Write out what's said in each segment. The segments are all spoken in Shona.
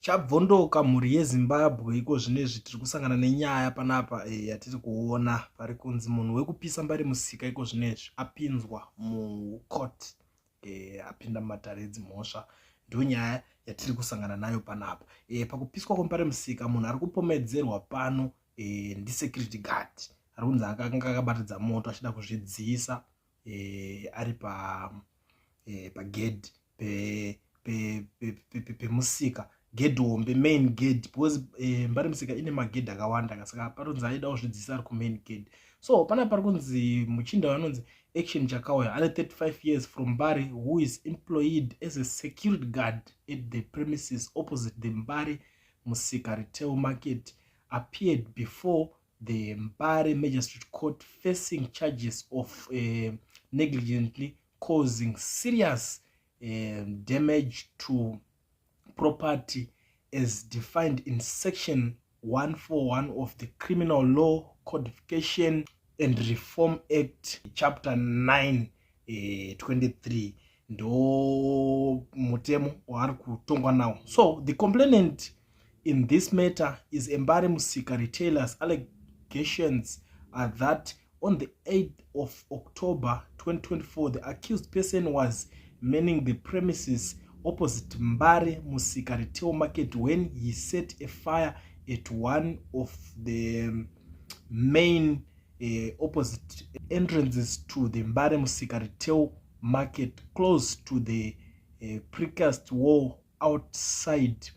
Chabvondoka mhuri yeZimbabwe iko zvinezvi tiri kusangana nenyaya panapa yatiri kuona pari kunzi munhu wekupisa Mbare Musika iko zvinezvi apinzwa mukoti apinda mumatare edzimhosva. Ndiyo nyaya yatiri kusangana nayo panapa. Pakupiswa kwembare Musika munhu ari kupomedzerwa pano ndisecurity guard ari kunzi akanga akabatidza moto achida kuzvidzisa ari pagedhi pemusika, gedhi hombe, main gate, because Mbare Musika ine magedhi akawanda, saka paronzi aida kuzvidzisa ari kumain gate. So pana pari kunzi muchinda wanonzi action chakauya ane 35 years from Mbare, who is employed as a security guard at the premises opposite the Mbare Musika retail market, appeared before the Mbare Magistrate Court facing charges of negligently causing serious damage to property as defined in section 141 of the Criminal Law Codification and Reform Act chapter 9 23 ndo mutemo waari kutongwa nawo. So the complainant in this matter is Mbare Musika retailers. Allegations are that on the 8th of October 2024 the accused person was manning the premises opposite Mbare Musika retail market when he set a fire at one of the main opposite entrances to the Mbare Musika retail market, close to the precast wall outside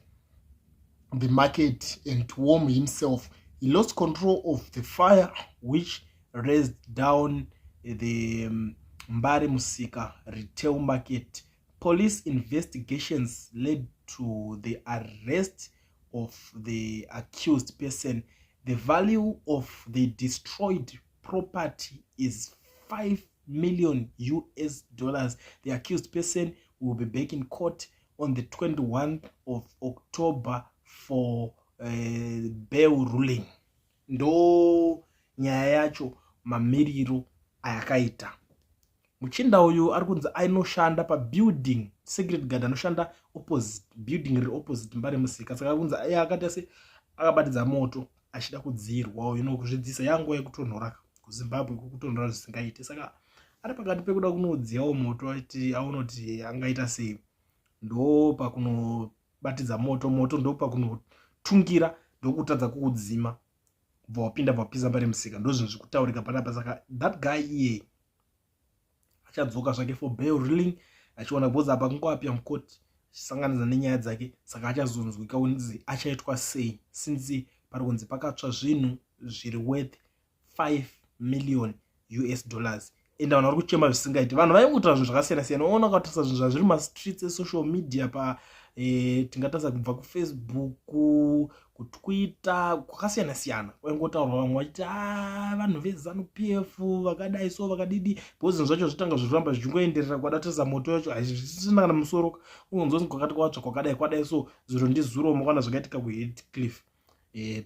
the market, and to warm himself. He lost control of the fire, which raised down the Mbare Musika retail market. Police investigations led to the arrest of the accused person. The value of the destroyed property is $5 million. The accused person will be back in court on the 21st of October for bail ruling. Ndo nyaya yacho mamiriro ayakaita. Muchinda uyu ari kunzi ainoshanda pabuilding, secret guard anoshanda opposite building riri opposite Mbare Musika. Saka kunzi akati ase akabatidza moto achida kudzirwa kuzvidzisa yangu yekutonhora kuZimbabwe kutonhora zvisingaite. Saka ari pakati pekuda kunodziyawo moto ati aunoti angaita sei. Ndo pakunobatidza moto ndo pakunotungira ndokutadza kukudzima. Vapinda vapisa Mbare Musika ndo zvinhu zvekutaurika panapa. Saka that guy iye achadzoka zvake for bail ruling achiona because apa kungoapia mukoti achisanganiza nenyaya dzake. Saka achazonzwika unzi achaitwa sei since pari kunzi pakatsva zvinhu zviri worth $5 million. Enda vanhu vari kuchema zvisingaiti. Vanhu vaikuita zvinhu zvakasiyana siyana. Unoona ukatasa zvinhu zvazviri mastreets esocial media tingatasa kubva kuFacebook, kuTwitter, kwakasiyana siyana. Waingotaurwa vamwe vachiti vanhu veZANU-PF vakadai so vakadidi. Because zvinhu zvacho zvitanga zviramba zvichingoenderera kwadatisa moto yacho hazvisina kana musoro. Unonzonzi kwakati kwatsva kwakadai so zuro ndizuro mukana zvakaitika kuHeathcliff.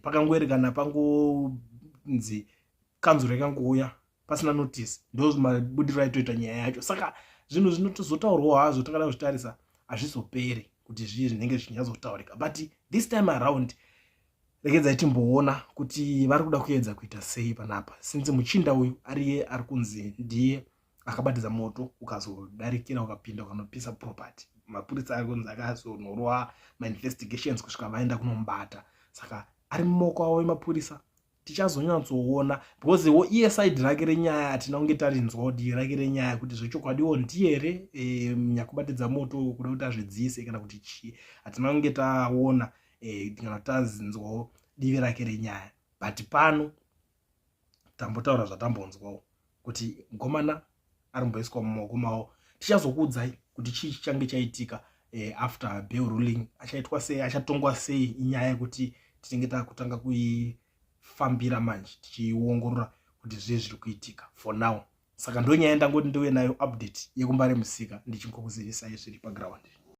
Pakangweri kana pangonzi kanzuro yakangouya pasina notice ndo mabudiro aitoita nyaya yacho. Saka zvinhu zvinotozotaurwa hazvo takada kuzvitarisa hazvizoperi kuti zvii zvinenge zvichinyatsotaurika. But this time around regedzai timboona kuti vari kuda kuedza kuita sei panapa, since muchinda uyu ariye ari kunzi ndiye akabatidza moto ukazodarikira ukapinda ukanopisa property. Mapurisa ari kunzi akazonyorwa ma-investigations kusvika vaenda kunomubata. Saka ari mumaoko avo emapurisa. Tichazonyatsoona because iye side rake renyaya hatina kunge tarinzwa kuti rake renyaya kuti zvechokwadiwo ndiye here nyakubatidza moto kuda kuti azvidzise kana kuti chii. Hatina kunge taona kana tazinzwawo divi rake renyaya. But pano tambotaura zvatambonzwawo kuti ngomana arimboiswa mumaoko mavo. Tichazokuudzai kuti chii chichange chaitika after bail ruling. Achaitwa sei, achatongwa sei inyaya kuti tinenge takutanga kuifambira manje tichiongorora kuti zvii zviri kuitika for now. Saka ndo nyaya ndangoti ndiwe nayo update yekuMbare Musika ndichingokuzivisai zviri paground.